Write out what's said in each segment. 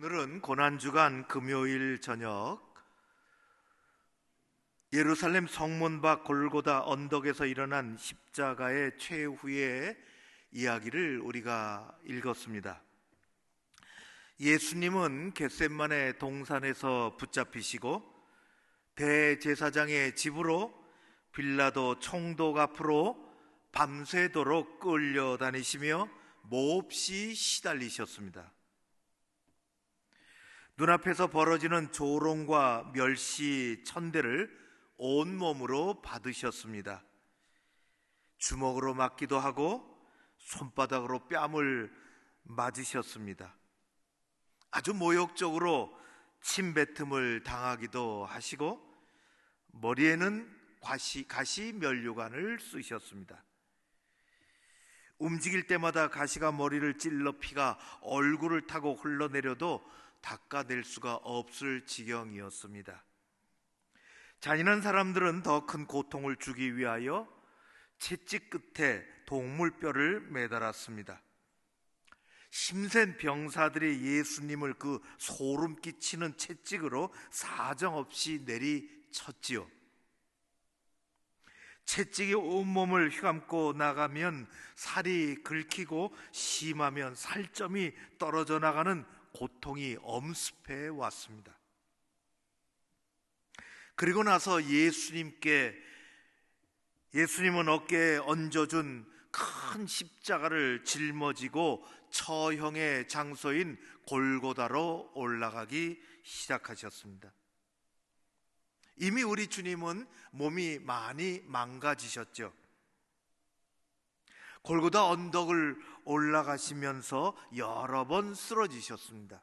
오늘은 고난주간 금요일 저녁 예루살렘 성문 밖 골고다 언덕에서 일어난 십자가의 최후의 이야기를 우리가 읽었습니다. 예수님은 겟셋마네 동산에서 붙잡히시고 대제사장의 집으로 빌라도 총독 앞으로 밤새도록 끌려다니시며 몹시 시달리셨습니다. 눈앞에서 벌어지는 조롱과 멸시 천대를 온몸으로 받으셨습니다. 주먹으로 맞기도 하고 손바닥으로 뺨을 맞으셨습니다. 아주 모욕적으로 침뱉음을 당하기도 하시고 머리에는 가시 면류관을 쓰셨습니다. 움직일 때마다 가시가 머리를 찔러 피가 얼굴을 타고 흘러내려도 닦아낼 수가 없을 지경이었습니다. 잔인한 사람들은 더 큰 고통을 주기 위하여 채찍 끝에 동물뼈를 매달았습니다. 힘센 병사들이 예수님을 그 소름 끼치는 채찍으로 사정없이 내리쳤지요. 채찍이 온몸을 휘감고 나가면 살이 긁히고 심하면 살점이 떨어져 나가는 고통이 엄습해 왔습니다. 그리고 나서 예수님은 어깨에 얹어준 큰 십자가를 짊어지고 처형의 장소인 골고다로 올라가기 시작하셨습니다. 이미 우리 주님은 몸이 많이 망가지셨죠. 골고다 언덕을 올라가시면서 여러 번 쓰러지셨습니다.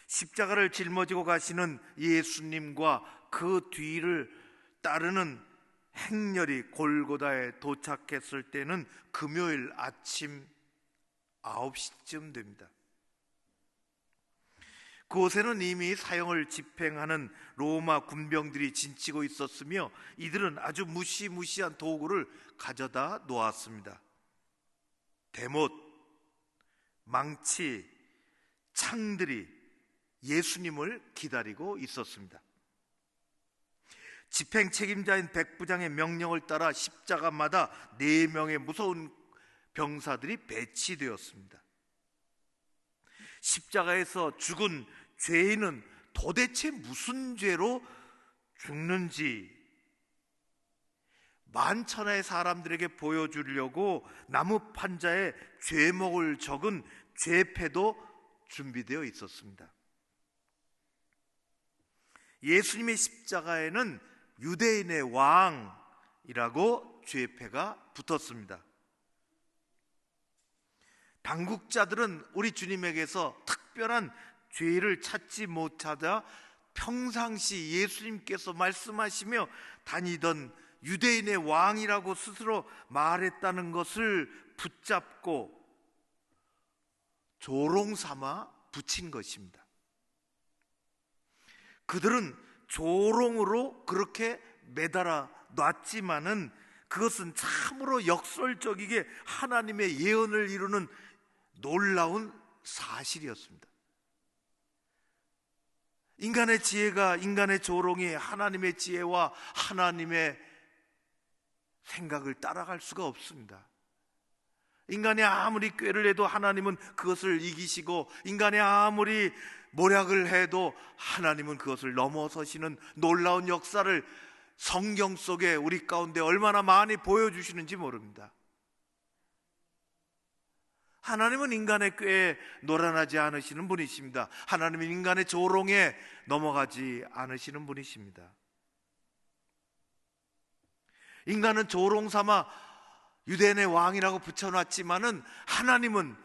십자가를 짊어지고 가시는 예수님과 그 뒤를 따르는 행렬이 골고다에 도착했을 때는 금요일 아침 9시쯤 됩니다. 그곳에는 이미 사형을 집행하는 로마 군병들이 진치고 있었으며 이들은 아주 무시무시한 도구를 가져다 놓았습니다. 대못, 망치, 창들이 예수님을 기다리고 있었습니다. 집행 책임자인 백부장의 명령을 따라 십자가마다 4명의 무서운 병사들이 배치되었습니다. 십자가에서 죽은 죄인은 도대체 무슨 죄로 죽는지 만천하의 사람들에게 보여주려고 나무 판자에 죄목을 적은 죄패도 준비되어 있었습니다. 예수님의 십자가에는 유대인의 왕이라고 죄패가 붙었습니다. 당국자들은 우리 주님에게서 특별한 죄를 찾지 못하자 평상시 예수님께서 말씀하시며 다니던 유대인의 왕이라고 스스로 말했다는 것을 붙잡고 조롱 삼아 붙인 것입니다. 그들은 조롱으로 그렇게 매달아 놨지만은 그것은 참으로 역설적이게 하나님의 예언을 이루는 놀라운 사실이었습니다. 인간의 지혜가, 인간의 조롱이 하나님의 지혜와 하나님의 생각을 따라갈 수가 없습니다. 인간이 아무리 꾀를 해도 하나님은 그것을 이기시고 인간이 아무리 모략을 해도 하나님은 그것을 넘어서시는 놀라운 역사를 성경 속에 우리 가운데 얼마나 많이 보여주시는지 모릅니다. 하나님은 인간의 꾀에 놀아나지 않으시는 분이십니다. 하나님은 인간의 조롱에 넘어가지 않으시는 분이십니다. 인간은 조롱 삼아 유대인의 왕이라고 붙여놨지만은 하나님은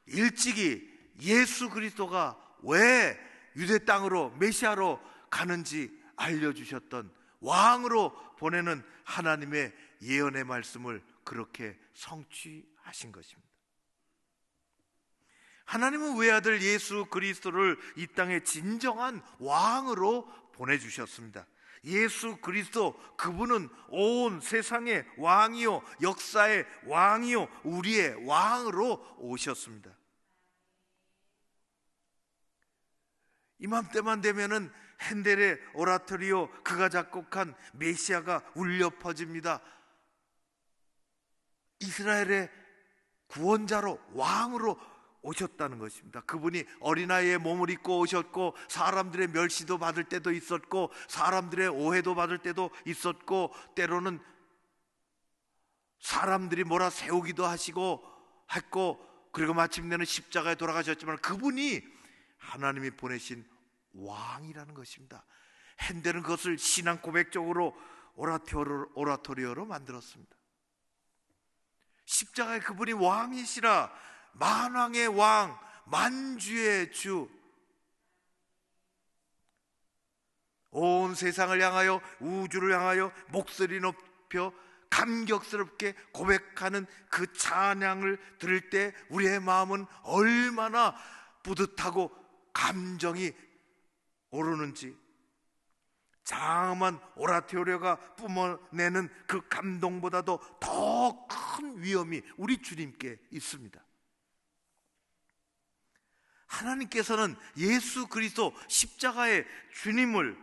일찍이 예수 그리스도가 왜 유대 땅으로 메시아로 가는지 알려주셨던 왕으로 보내는 하나님의 예언의 말씀을 그렇게 성취하신 것입니다. 하나님은 외아들 예수 그리스도를 이 땅에 진정한 왕으로 보내주셨습니다. 예수 그리스도, 그분은 온 세상의 왕이요 역사의 왕이요 우리의 왕으로 오셨습니다. 이맘때만 되면은 핸델의 오라토리오, 그가 작곡한 메시아가 울려 퍼집니다. 이스라엘의 구원자로, 왕으로 오셨다는 것입니다. 그분이 어린아이의 몸을 입고 오셨고, 사람들의 멸시도 받을 때도 있었고, 사람들의 오해도 받을 때도 있었고, 때로는 사람들이 몰아 세우기도 했고, 그리고 마침내는 십자가에 돌아가셨지만 그분이 하나님이 보내신 왕이라는 것입니다. 핸델은 그것을 신앙 고백적으로 오라토리오로 만들었습니다. 십자가에 그분이 왕이시라, 만왕의 왕, 만주의 주, 온 세상을 향하여, 우주를 향하여 목소리 높여 감격스럽게 고백하는 그 찬양을 들을 때 우리의 마음은 얼마나 뿌듯하고 감정이 오르는지, 장엄한 오라토리오가 뿜어내는 그 감동보다도 더 큰 위엄이 우리 주님께 있습니다. 하나님께서는 예수 그리스도 십자가의 주님을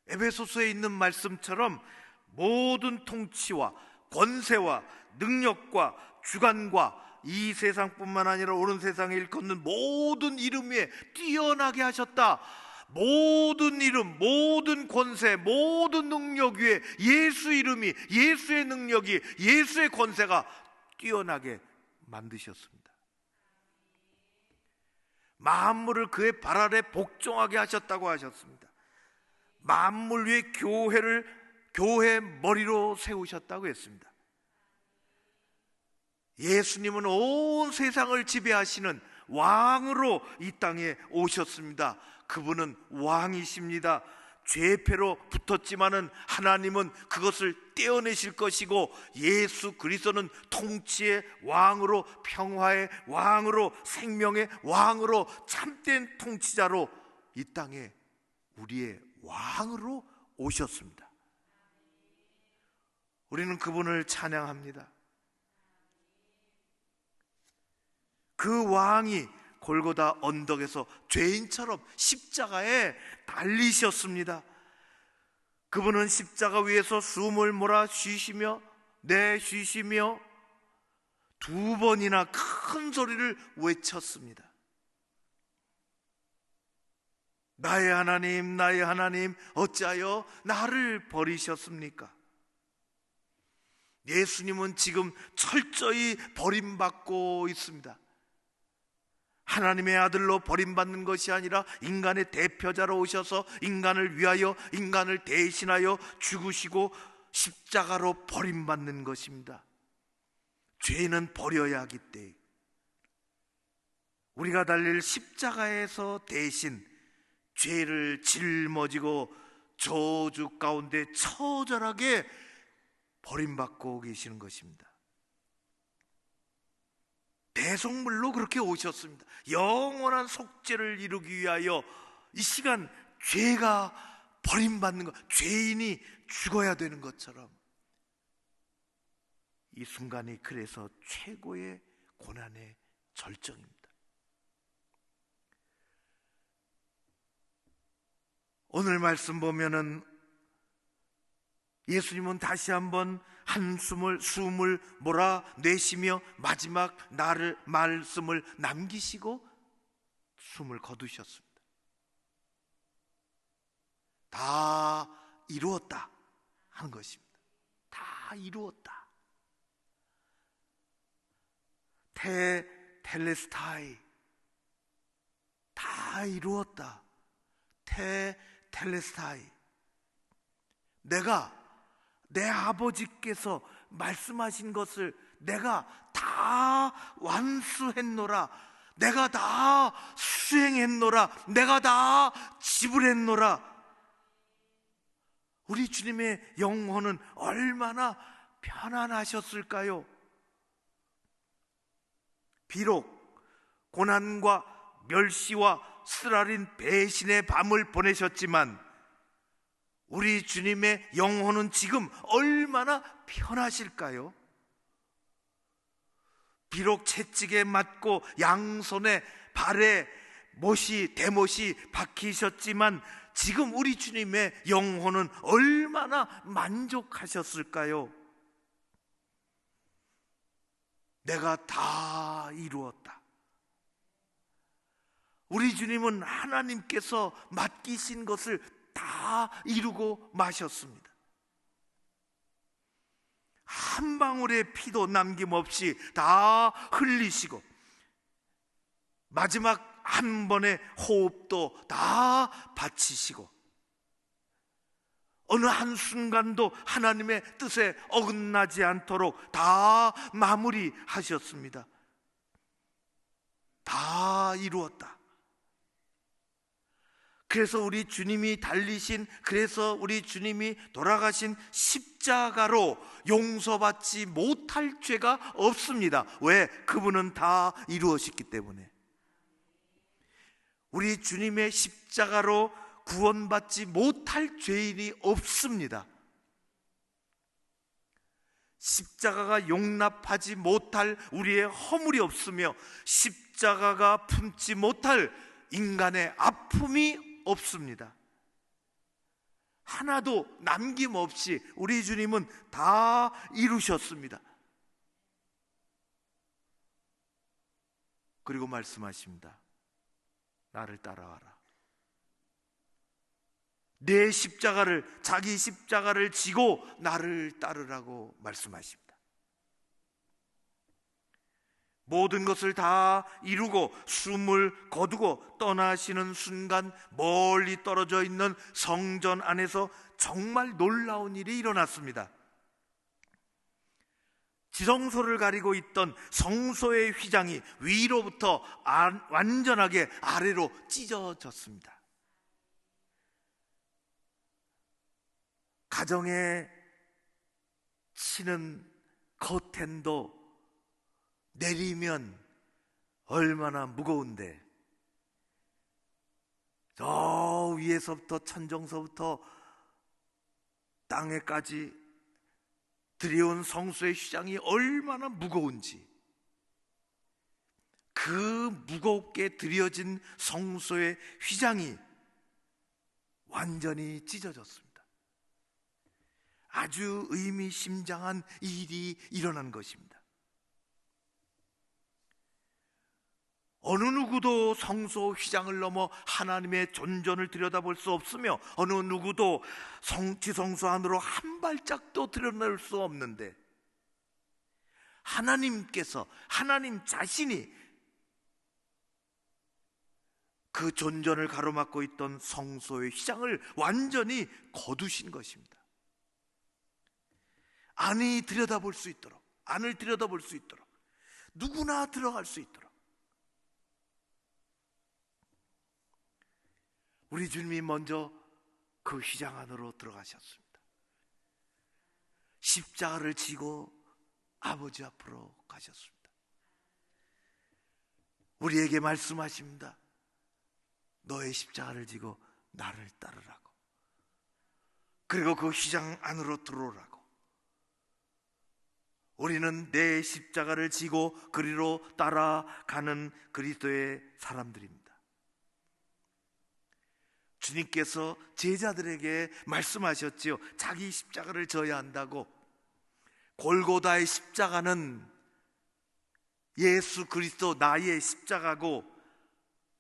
에베소서에 있는 말씀처럼 모든 통치와 권세와 능력과 주관과 이 세상뿐만 아니라 오는 세상에 일컫는 모든 이름 위에 뛰어나게 하셨다. 모든 이름, 모든 권세, 모든 능력 위에 예수 이름이, 예수의 능력이, 예수의 권세가 뛰어나게 만드셨습니다. 만물을 그의 발 아래 복종하게 하셨다고 하셨습니다. 만물 위에 교회 머리로 세우셨다고 했습니다. 예수님은 온 세상을 지배하시는 왕으로 이 땅에 오셨습니다. 그분은 왕이십니다. 죄패로 붙었지만은 하나님은 그것을 떼어내실 것이고, 예수 그리스도는 통치의 왕으로, 평화의 왕으로, 생명의 왕으로, 참된 통치자로 이 땅에 우리의 왕으로 오셨습니다. 우리는 그분을 찬양합니다. 그 왕이 골고다 언덕에서 죄인처럼 십자가에 달리셨습니다. 그분은 십자가 위에서 숨을 몰아 쉬시며 내쉬시며 두 번이나 큰 소리를 외쳤습니다. 나의 하나님, 나의 하나님, 어찌하여 나를 버리셨습니까? 예수님은 지금 철저히 버림받고 있습니다. 하나님의 아들로 버림받는 것이 아니라 인간의 대표자로 오셔서 인간을 위하여, 인간을 대신하여 죽으시고 십자가로 버림받는 것입니다. 죄는 버려야 하기 때문에 우리가 달릴 십자가에서 대신 죄를 짊어지고 저주 가운데 처절하게 버림받고 계시는 것입니다. 대속물로 그렇게 오셨습니다. 영원한 속죄를 이루기 위하여 이 시간 죄가 버림받는 것, 죄인이 죽어야 되는 것처럼 이 순간이 그래서 최고의 고난의 절정입니다. 오늘 말씀 보면은 예수님은 다시 한번 숨을 몰아내시며 마지막 말씀을 남기시고 숨을 거두셨습니다. 다 이루었다 하는 것입니다. 다 이루었다. 텔레스타이, 다 이루었다. 텔레스타이, 내가 내 아버지께서 말씀하신 것을 내가 다 완수했노라, 내가 다 수행했노라, 내가 다 지불했노라. 우리 주님의 영혼은 얼마나 편안하셨을까요? 비록 고난과 멸시와 쓰라린 배신의 밤을 보내셨지만 우리 주님의 영혼은 지금 얼마나 편하실까요? 비록 채찍에 맞고 양손에 발에 대못이 박히셨지만 지금 우리 주님의 영혼은 얼마나 만족하셨을까요? 내가 다 이루었다. 우리 주님은 하나님께서 맡기신 것을 다 이루고 마셨습니다. 한 방울의 피도 남김없이 다 흘리시고 마지막 한 번의 호흡도 다 바치시고 어느 한순간도 하나님의 뜻에 어긋나지 않도록 다 마무리하셨습니다. 다 이루었다. 그래서 우리 주님이 돌아가신 십자가로 용서받지 못할 죄가 없습니다. 왜? 그분은 다 이루었기 때문에. 우리 주님의 십자가로 구원받지 못할 죄인이 없습니다. 십자가가 용납하지 못할 우리의 허물이 없으며 십자가가 품지 못할 인간의 아픔이 없습니다. 하나도 남김없이 우리 주님은 다 이루셨습니다. 그리고 말씀하십니다. 나를 따라와라. 자기 십자가를 지고 나를 따르라고 말씀하십니다. 모든 것을 다 이루고 숨을 거두고 떠나시는 순간 멀리 떨어져 있는 성전 안에서 정말 놀라운 일이 일어났습니다. 지성소를 가리고 있던 성소의 휘장이 위로부터 완전하게 아래로 찢어졌습니다. 가정에 치는 커튼도 내리면 얼마나 무거운데 저 위에서부터 천정서부터 땅에까지 들여온 성소의 휘장이 얼마나 무거운지, 그 무겁게 들여진 성소의 휘장이 완전히 찢어졌습니다. 아주 의미심장한 일이 일어난 것입니다. 어느 누구도 성소 휘장을 넘어 하나님의 존전을 들여다볼 수 없으며 어느 누구도 지성소 안으로 한 발짝도 들여다볼 수 없는데 하나님 자신이 그 존전을 가로막고 있던 성소의 휘장을 완전히 거두신 것입니다. 안을 들여다볼 수 있도록, 누구나 들어갈 수 있도록 우리 주님이 먼저 그 휘장 안으로 들어가셨습니다. 십자가를 지고 아버지 앞으로 가셨습니다. 우리에게 말씀하십니다. 너의 십자가를 지고 나를 따르라고. 그리고 그 휘장 안으로 들어오라고. 우리는 내 십자가를 지고 그리로 따라가는 그리스도의 사람들입니다. 주님께서 제자들에게 말씀하셨지요. 자기 십자가를 져야 한다고. 골고다의 십자가는 예수 그리스도 나의 십자가고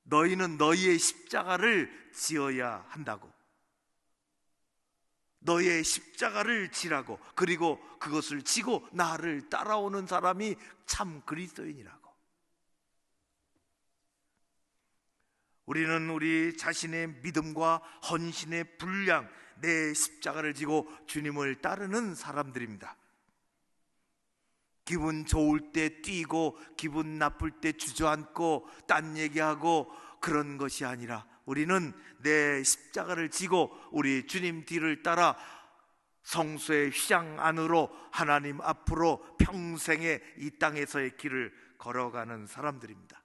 너희는 너희의 십자가를 지어야 한다고. 너의 십자가를 지라고. 그리고 그것을 지고 나를 따라오는 사람이 참 그리스도인이라고. 우리는 우리 자신의 믿음과 헌신의 분량, 내 십자가를 지고 주님을 따르는 사람들입니다. 기분 좋을 때 뛰고 기분 나쁠 때 주저앉고 딴 얘기하고 그런 것이 아니라 우리는 내 십자가를 지고 우리 주님 뒤를 따라 성소의 휘장 안으로 하나님 앞으로 평생의 이 땅에서의 길을 걸어가는 사람들입니다.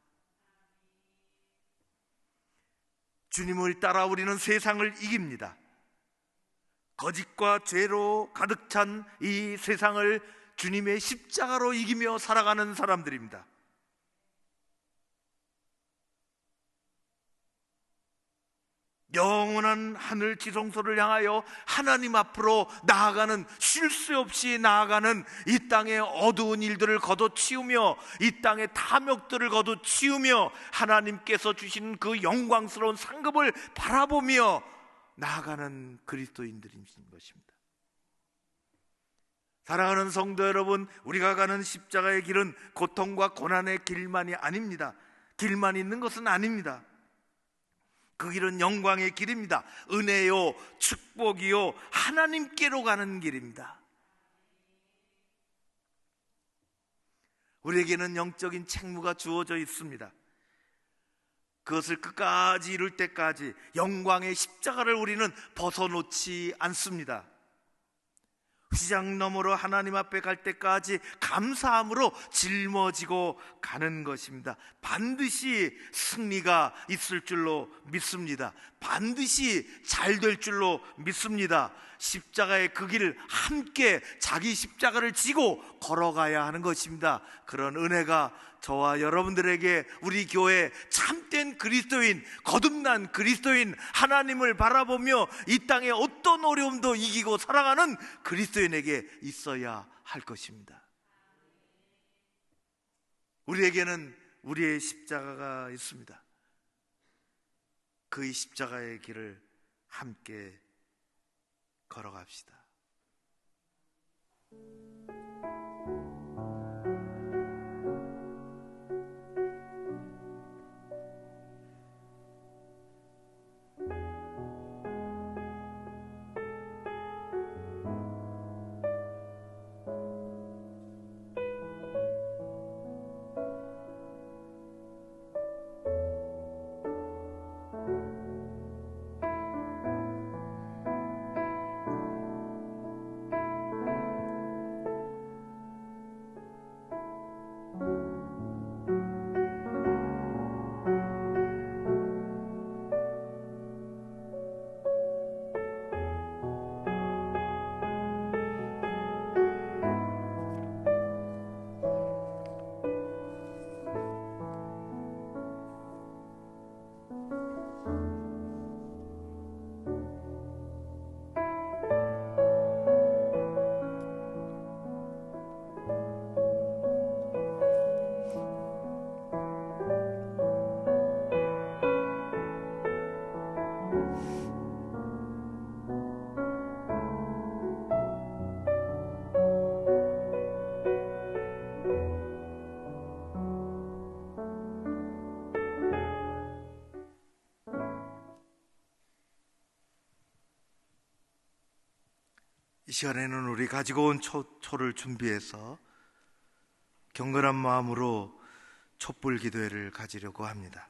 주님을 따라 우리는 세상을 이깁니다. 거짓과 죄로 가득 찬 이 세상을 주님의 십자가로 이기며 살아가는 사람들입니다. 영원한 하늘 지성소를 향하여 하나님 앞으로 나아가는, 쉴 새 없이 나아가는 이 땅의 어두운 일들을 걷어치우며 이 땅의 탐욕들을 걷어치우며 하나님께서 주신 그 영광스러운 상급을 바라보며 나아가는 그리스도인들인 것입니다. 사랑하는 성도 여러분, 우리가 가는 십자가의 길은 고통과 고난의 길만이 아닙니다. 길만 있는 것은 아닙니다. 그 길은 영광의 길입니다. 은혜요, 축복이요, 하나님께로 가는 길입니다. 우리에게는 영적인 책무가 주어져 있습니다. 그것을 끝까지 이룰 때까지 영광의 십자가를 우리는 벗어놓지 않습니다. 휘장 너머로 하나님 앞에 갈 때까지 감사함으로 짊어지고 가는 것입니다. 반드시 승리가 있을 줄로 믿습니다. 반드시 잘 될 줄로 믿습니다. 십자가의 그 길을 함께 자기 십자가를 지고 걸어가야 하는 것입니다. 그런 은혜가 저와 여러분들에게, 우리 교회 참된 그리스도인, 거듭난 그리스도인, 하나님을 바라보며 이 땅의 어떤 어려움도 이기고 살아가는 그리스도인에게 있어야 할 것입니다. 우리에게는 우리의 십자가가 있습니다. 그 십자가의 길을 함께 걸어갑시다. 이 시간에는 우리 가지고 온 초를 준비해서 경건한 마음으로 촛불 기도회를 가지려고 합니다.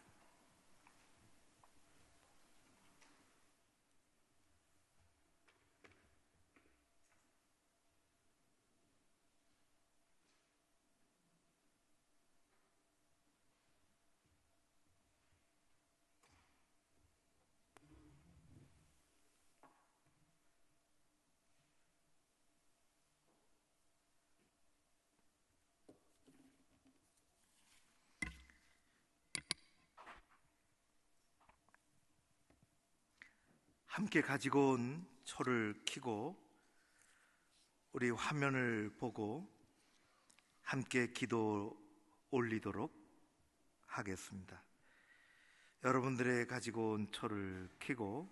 함께 가지고 온 초를 켜고 우리 화면을 보고 함께 기도 올리도록 하겠습니다. 여러분들의 가지고 온 초를 켜고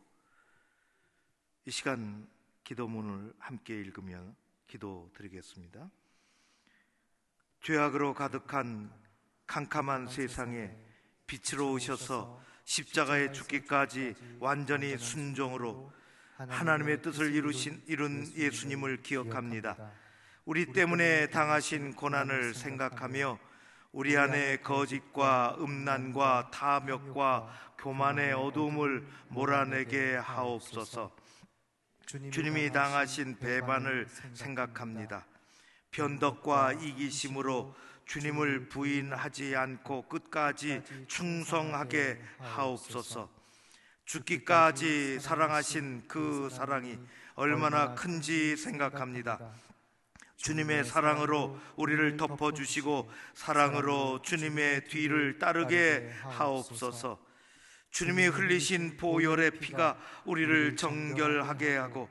이 시간 기도문을 함께 읽으며 기도 드리겠습니다. 죄악으로 가득한 캄캄한 세상에 빛으로 오셔서 십자가에 죽기까지 완전히 순종으로 하나님의 뜻을 이룬 예수님을 기억합니다. 우리 때문에 당하신 고난을 생각하며 우리 안에 거짓과 음란과 탐욕과 교만의 어두움을 몰아내게 하옵소서. 주님이 당하신 배반을 생각합니다. 변덕과 이기심으로 주님을 부인하지 않고 끝까지 충성하게 하옵소서. 죽기까지 사랑하신 그 사랑이 얼마나 큰지 생각합니다. 주님의 사랑으로 우리를 덮어주시고 사랑으로 주님의 뒤를 따르게 하옵소서. 주님이 흘리신 보혈의 피가 우리를 정결하게 하고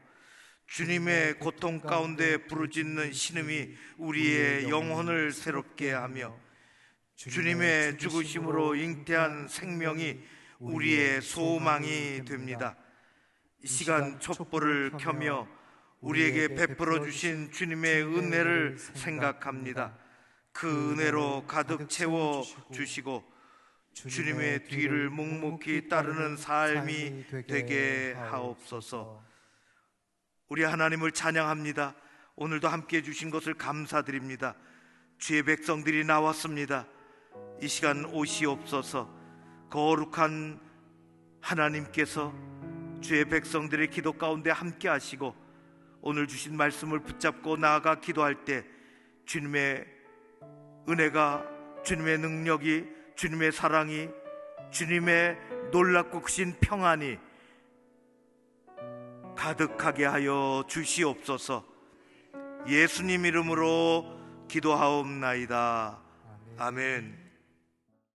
주님의 고통 가운데 부르짖는 신음이 우리의 영혼을 새롭게 하며 주님의 죽으심으로 잉태한 생명이 우리의 소망이 됩니다. 이 시간 촛불을 켜며 우리에게 베풀어 주신 주님의 은혜를 생각합니다. 그 은혜로 가득 채워 주시고 주님의 뒤를 묵묵히 따르는 삶이 되게 하옵소서. 우리 하나님을 찬양합니다. 오늘도 함께 해주신 것을 감사드립니다. 주의 백성들이 나왔습니다. 이 시간 오시옵소서. 거룩한 하나님께서 주의 백성들의 기도 가운데 함께 하시고 오늘 주신 말씀을 붙잡고 나아가 기도할 때 주님의 은혜가, 주님의 능력이, 주님의 사랑이, 주님의 놀랍고 크신 평안이 가득하게 하여 주시옵소서. 예수님 이름으로 기도하옵나이다. 아멘.